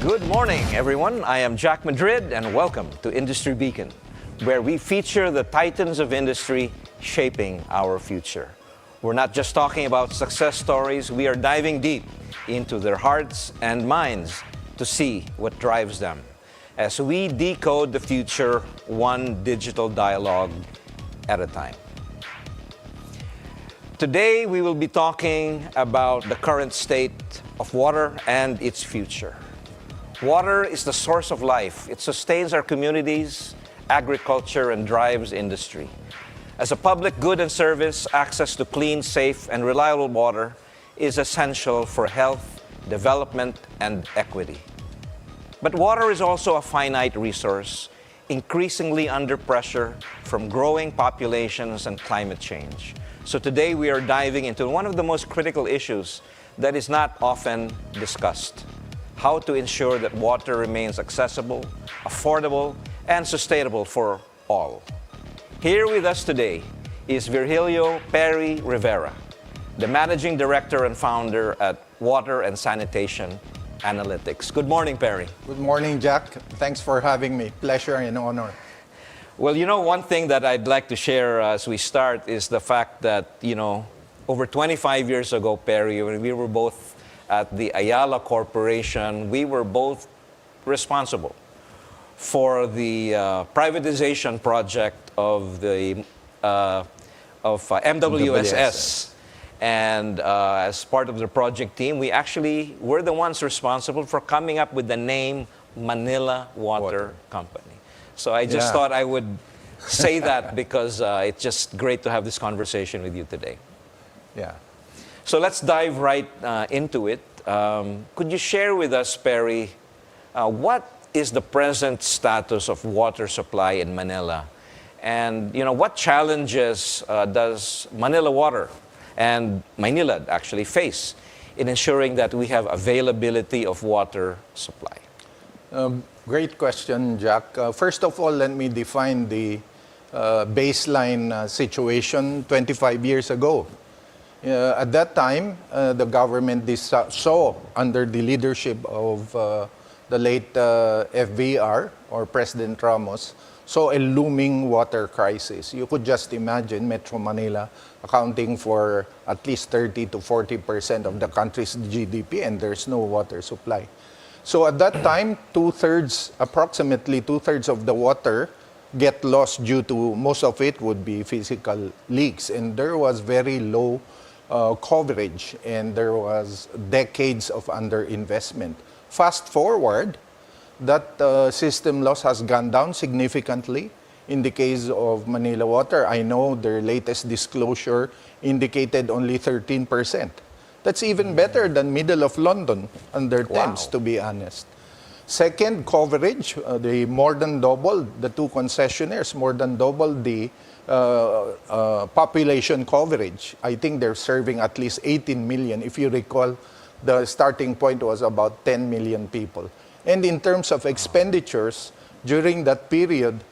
Good morning, everyone. I am Jack Madrid, and welcome to Industry Beacon, where we feature the titans of industry shaping our future. We're not just talking about success stories, we are diving deep into their hearts and minds to see what drives them as we decode the future one digital dialogue at a time. Today, we will be talking about the current state of water and its future. Water is the source of life. It sustains our communities, agriculture, and drives industry. As a public good and service, access to clean, safe, and reliable water is essential for health, development, and equity. But water is also a finite resource, increasingly under pressure from growing populations and climate change. So today we are diving into one of the most critical issues that is not often discussed: how to ensure that water remains accessible, affordable, and sustainable for all. Here with us today is Virgilio Perry Rivera, the Managing Director and Founder at Watsan Analytics. Good morning, Perry. Good morning, Jack. Thanks for having me. Pleasure and honor. Well, one thing that I'd like to share as we start is the fact that, over 25 years ago, Perry, when we were both at the Ayala Corporation, we were both responsible for the privatization project of the MWSS. And as part of the project team, we actually were the ones responsible for coming up with the name Manila Water Company. So I just thought I would say that because it's just great to have this conversation with you today. Yeah. So let's dive right into it. Could you share with us, Perry, what is the present status of water supply in Manila? And, what challenges does Manila Water and Maynilad actually face in ensuring that we have availability of water supply? Great question, Jack. First of all, let me define the baseline situation 25 years ago. At that time, the government saw, under the leadership of the late FVR, or President Ramos, saw a looming water crisis. You could just imagine Metro Manila accounting for at least 30 to 40% of the country's GDP, and there's no water supply. So at that time, approximately two-thirds of the water get lost due to, most of it would be physical leaks, and there was very low coverage, and there was decades of underinvestment. Fast forward, that system loss has gone down significantly. In the case of Manila Water, I know their latest disclosure indicated only 13%. That's even better than middle of London under Thames, to be honest. Second, coverage, they more than doubled, the two concessionaires more than doubled the population coverage. I think they're serving at least 18 million. If you recall, the starting point was about 10 million people. And in terms of expenditures, during that period,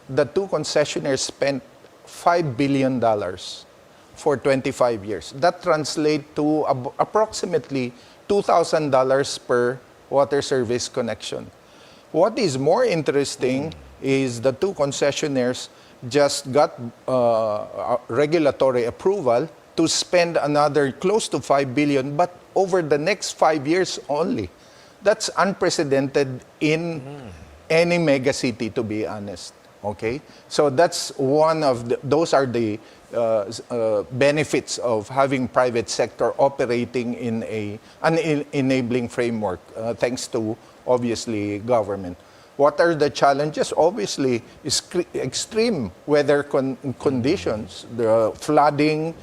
the two concessionaires spent $5 billion for 25 years. That translates to approximately $2,000 per water service connection. What is more interesting is the two concessionaires just got regulatory approval to spend another close to $5 billion, but over the next 5 years only. That's unprecedented in any megacity, to be honest. Okay, so that's one of those are the benefits of having private sector operating in an enabling framework, thanks to obviously government. What are the challenges? Obviously, extreme weather conditions, the flooding,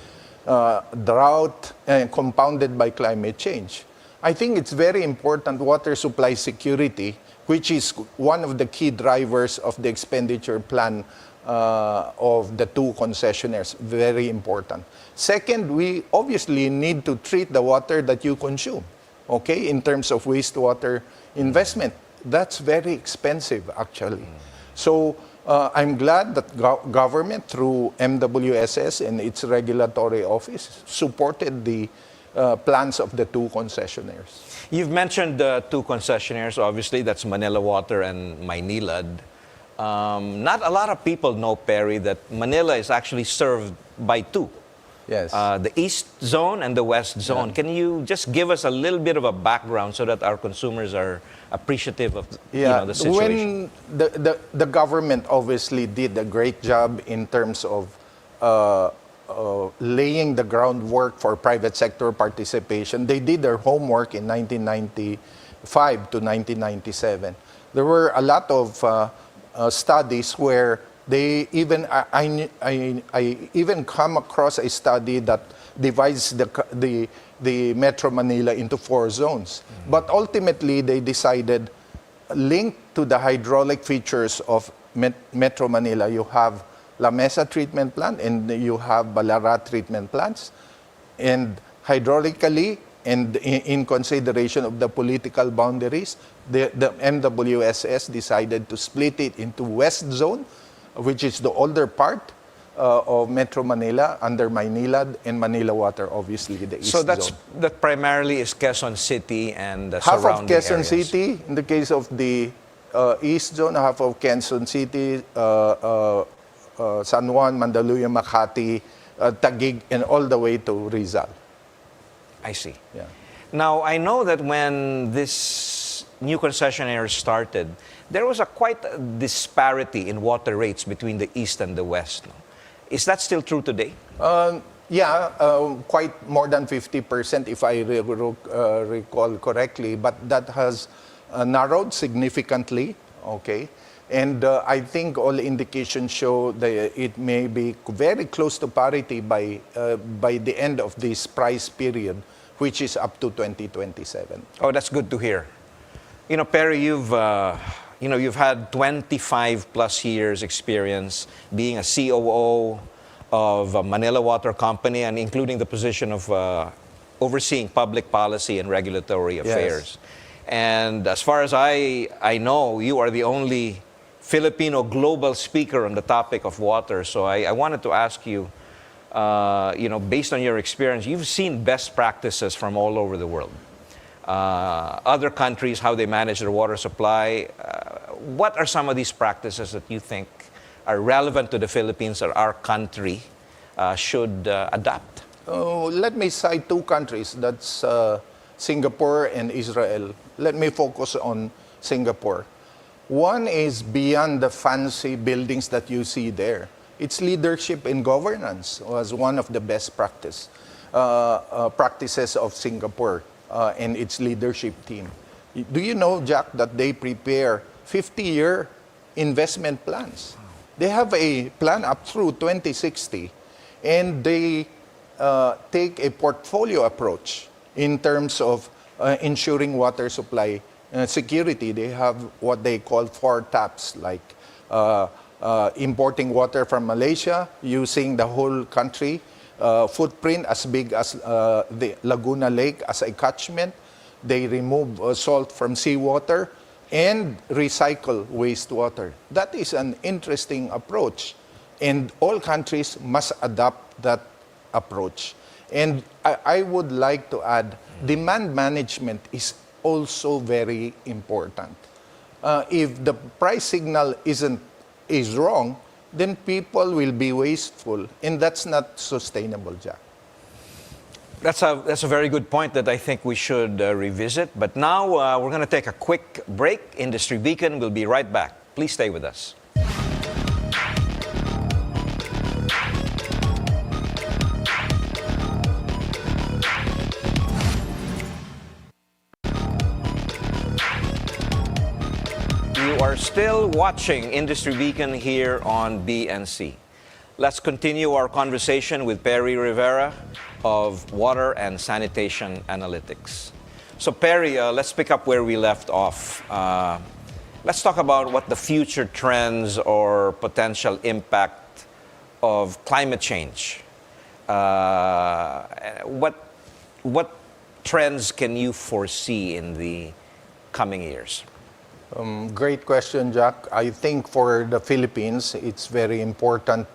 drought, and compounded by climate change. I think it's very important water supply security, which is one of the key drivers of the expenditure plan of the two concessionaires. Very important. Second, we obviously need to treat the water that you consume, okay, in terms of wastewater investment. That's very expensive, actually. So I'm glad that government, through MWSS and its regulatory office, supported the plans of the two concessionaires. You've mentioned the two concessionaires, obviously, that's Manila Water and Maynilad. Not a lot of people know, Perry, that Manila is actually served by two. Yes. The East Zone and the West Zone. Yeah. Can you just give us a little bit of a background so that our consumers are appreciative of the situation? When the government obviously did a great job in terms of laying the groundwork for private sector participation, they did their homework in 1995 to 1997. There were a lot of studies where they even I even come across a study that divides the Metro Manila into 4 zones. Mm-hmm. But ultimately, they decided, linked to the hydraulic features of Metro Manila, you have La Mesa treatment plant and you have Balara treatment plants. And hydraulically, and in consideration of the political boundaries, the MWSS decided to split it into West Zone, which is the older part of Metro Manila, under Maynilad, and Manila Water, obviously, the East So Zone. that primarily is Quezon City and the Half surrounding of Quezon areas. City, in the case of the East Zone, half of Quezon City, San Juan, Mandaluyong, Makati, Taguig, and all the way to Rizal. I see. Yeah. Now, I know that when this new concessionaire started, there was quite a disparity in water rates between the East and the West. No? Is that still true today? Quite more than 50%, if I recall correctly, but that has narrowed significantly, okay? And I think all indications show that it may be very close to parity by the end of this price period, which is up to 2027. Oh, that's good to hear. Perry, you've had 25 plus years experience being a COO of a Manila Water Company, and including the position of overseeing public policy and regulatory affairs. Yes. And as far as I know, you are the only Filipino global speaker on the topic of water. So I wanted to ask you, based on your experience, you've seen best practices from all over the world. Other countries, how they manage their water supply. What are some of these practices that you think are relevant to the Philippines or our country should adopt? Let me cite 2 countries. That's Singapore and Israel. Let me focus on Singapore. One is beyond the fancy buildings that you see there. Its leadership and governance was one of the best practices of Singapore and its leadership team. Do you know, Jack, that they prepare 50-year investment plans? They have a plan up through 2060, and they take a portfolio approach in terms of ensuring water supply security. They have what they call 4 taps, like importing water from Malaysia, using the whole country footprint as big as the Laguna Lake as a catchment. They remove salt from seawater and recycle wastewater. That is an interesting approach, and all countries must adopt that approach. And I would like to add, demand management is also very important. If the price signal is wrong, then people will be wasteful, and that's not sustainable, Jack. That's a very good point that I think we should revisit. But now we're going to take a quick break. Industry Beacon will be right back. Please stay with us. You are still watching Industry Beacon here on BNC. Let's continue our conversation with Perry Rivera of Water and Sanitation Analytics. So Perry, let's pick up where we left off. Let's talk about what the future trends or potential impact of climate change. What trends can you foresee in the coming years? Great question, Jack. I think for the Philippines, it's very important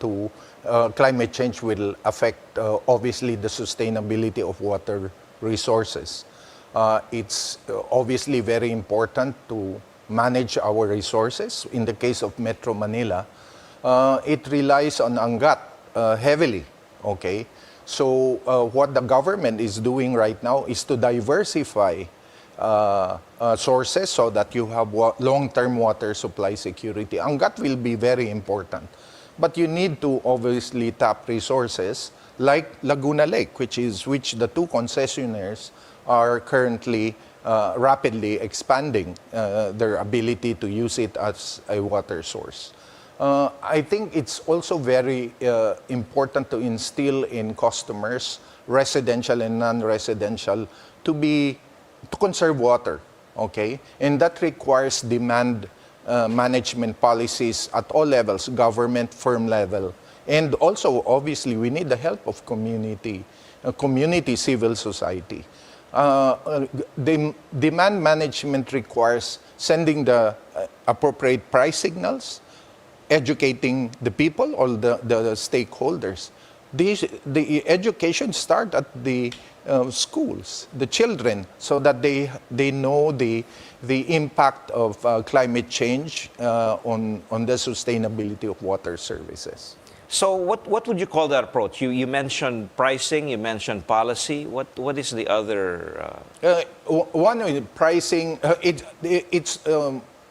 climate change will affect, obviously, the sustainability of water resources. It's obviously very important to manage our resources. In the case of Metro Manila, it relies on Angat heavily, okay? So what the government is doing right now is to diversify sources so that you have long-term water supply security. Angat will be very important. But you need to obviously tap resources like Laguna Lake, which the two concessionaires are currently rapidly expanding their ability to use it as a water source. I think it's also very important to instill in customers, residential and non-residential, to conserve water, okay? And that requires demand management policies at all levels, government, firm level. And also, obviously, we need the help of community, civil society. The demand management requires sending the appropriate price signals, educating the people or the stakeholders. The education start at the schools, the children, so that they know the impact of climate change on the sustainability of water services. So what would you call that approach? You mentioned pricing, you mentioned policy. What is the other? One pricing.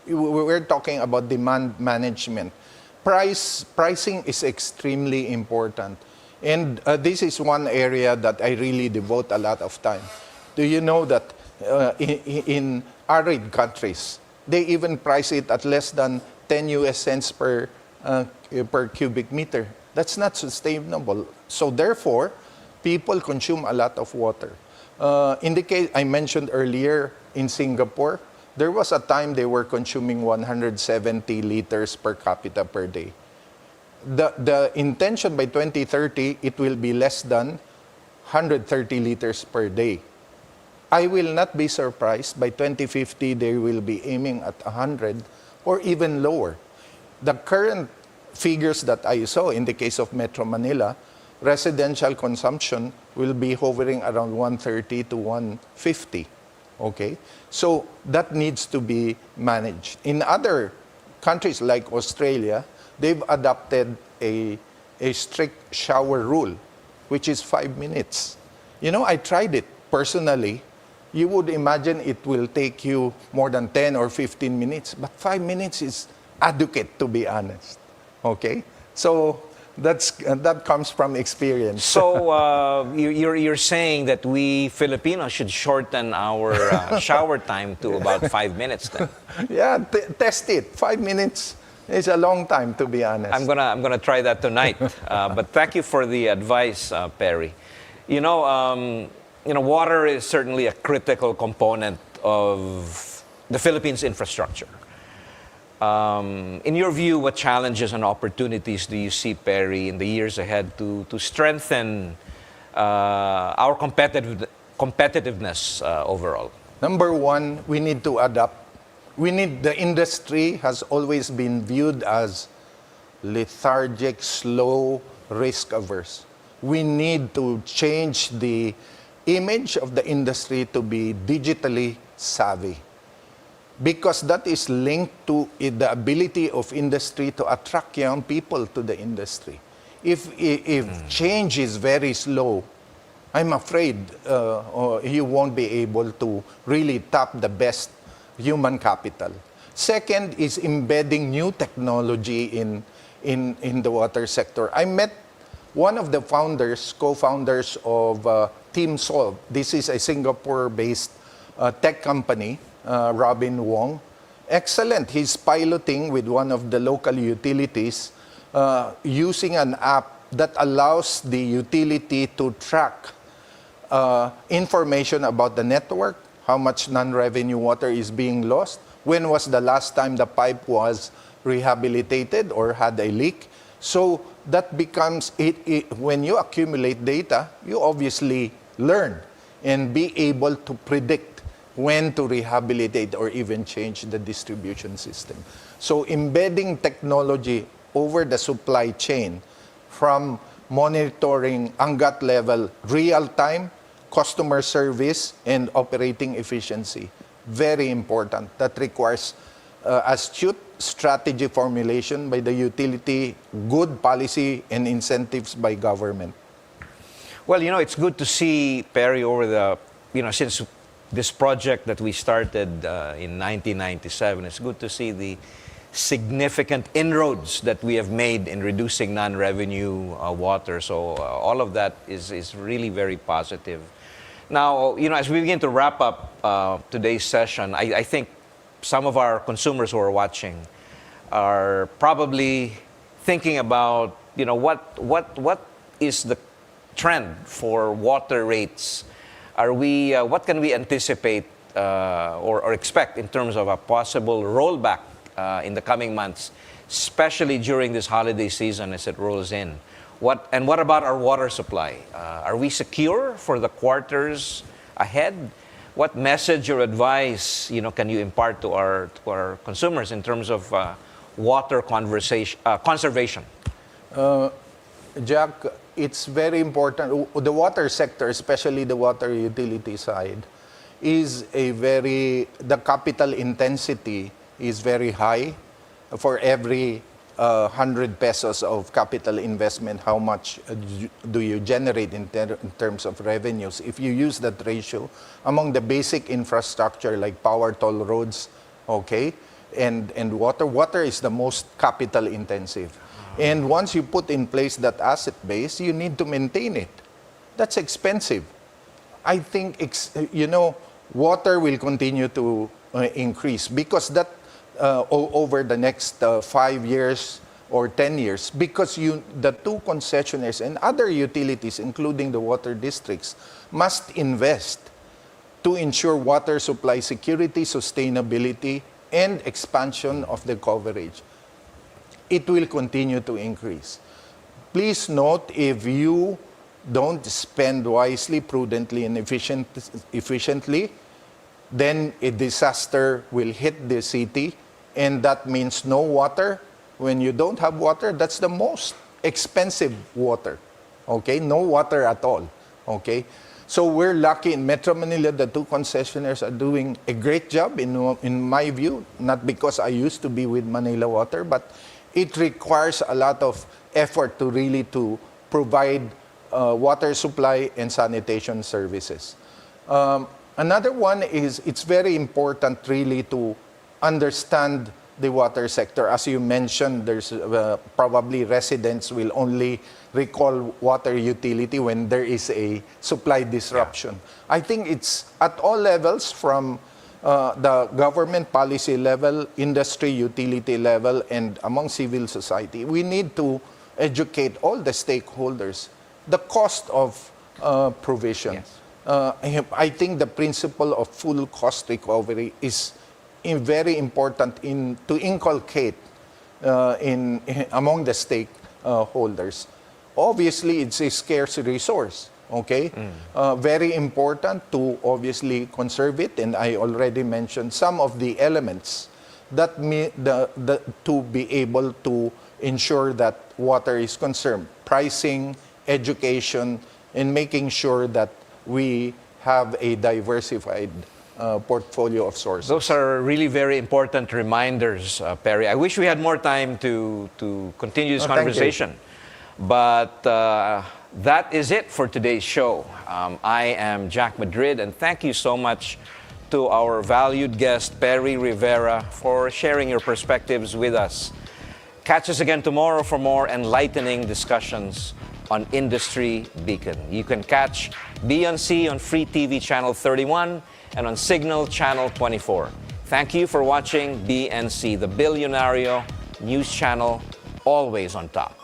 We're talking about demand management. Pricing is extremely important, and this is one area that I really devote a lot of time. Do you know that in arid countries, they even price it at less than 10 US cents per cubic meter? That's not sustainable. So therefore, people consume a lot of water. In the case I mentioned earlier, in Singapore, there was a time they were consuming 170 liters per capita per day. The intention by 2030, it will be less than 130 liters per day. I will not be surprised by 2050 they will be aiming at 100 or even lower. The current figures that I saw in the case of Metro Manila, residential consumption will be hovering around 130 to 150. Okay, so that needs to be managed. In other countries like Australia, they've adopted a strict shower rule, which is 5 minutes. You know, I tried it personally. You would imagine it will take you more than 10 or 15 minutes, but 5 minutes is adequate, to be honest. Okay, so that comes from experience. So you're saying that we Filipinos should shorten our shower time to about 5 minutes then? Yeah, test it. 5 minutes is a long time, to be honest. I'm gonna try that tonight. But thank you for the advice, Perry. You know, water is certainly a critical component of the Philippines' infrastructure. In your view, what challenges and opportunities do you see, Perry, in the years ahead to strengthen our competitiveness overall? Number one, we need to adapt. The industry has always been viewed as lethargic, slow, risk-averse. We need to change the image of the industry to be digitally savvy, because that is linked to the ability of industry to attract young people to the industry. If change is very slow, I'm afraid you won't be able to really tap the best human capital. Second is embedding new technology in the water sector. I met one of the co-founders of Team Solve. This is a Singapore-based tech company, Robin Wong. Excellent. He's piloting with one of the local utilities using an app that allows the utility to track information about the network, how much non-revenue water is being lost, when was the last time the pipe was rehabilitated or had a leak. So that becomes, when you accumulate data, you obviously learn and be able to predict when to rehabilitate or even change the distribution system. So embedding technology over the supply chain, from monitoring Angat level real time customer service, and operating efficiency. Very important. That requires astute strategy formulation by the utility, good policy and incentives by government. Well, it's good to see, Perry, over the, since this project that we started in 1997, it's good to see the significant inroads that we have made in reducing non-revenue water. So all of that is really very positive. Now, as we begin to wrap up today's session, I think some of our consumers who are watching are probably thinking about, what is the trend for water rates? What can we anticipate or expect in terms of a possible rollback in the coming months, especially during this holiday season as it rolls in? What about our water supply? Are we secure for the quarters ahead? What message or advice can you impart to our consumers in terms of water conservation? Jack, it's very important. The water sector, especially the water utility side, the capital intensity is very high. For every 100 pesos of capital investment, how much do you generate in terms of revenues? If you use that ratio, among the basic infrastructure like power, toll roads, and water is the most capital intensive. And once you put in place that asset base, you need to maintain it. That's expensive. I think, water will continue to increase because that over the next 5 years or 10 years, because the two concessionaires and other utilities, including the water districts, must invest to ensure water supply security, sustainability, and expansion of the coverage. It will continue to increase. Please note, if you don't spend wisely, prudently, and efficiently, then a disaster will hit the city, and that means no water. When you don't have water, that's the most expensive water. No water at all. So we're lucky in Metro Manila. The two concessionaires are doing a great job, in my view, not because I used to be with Manila Water, but it requires a lot of effort to provide water supply and sanitation services. Another one is it's very important really to understand the water sector. As you mentioned, there's probably residents will only recall water utility when there is a supply disruption. I think it's at all levels, from the government policy level, industry, utility level, and among civil society. We need to educate all the stakeholders. The cost of provision. Yes. I think the principle of full cost recovery is very important to inculcate among the stakeholders. Obviously, it's a scarce resource. Very important to obviously conserve it, and I already mentioned some of the elements that to be able to ensure that water is conserved: pricing, education, and making sure that we have a diversified portfolio of sources. Those are really very important reminders, Perry. I wish we had more time to continue this conversation. But that is it for today's show. I am Jack Madrid, and thank you so much to our valued guest, Perry Rivera, for sharing your perspectives with us. Catch us again tomorrow for more enlightening discussions on Industry Beacon. You can catch BNC on Free TV Channel 31 and on Signal Channel 24. Thank you for watching BNC, the Bilyonaryo news channel, always on top.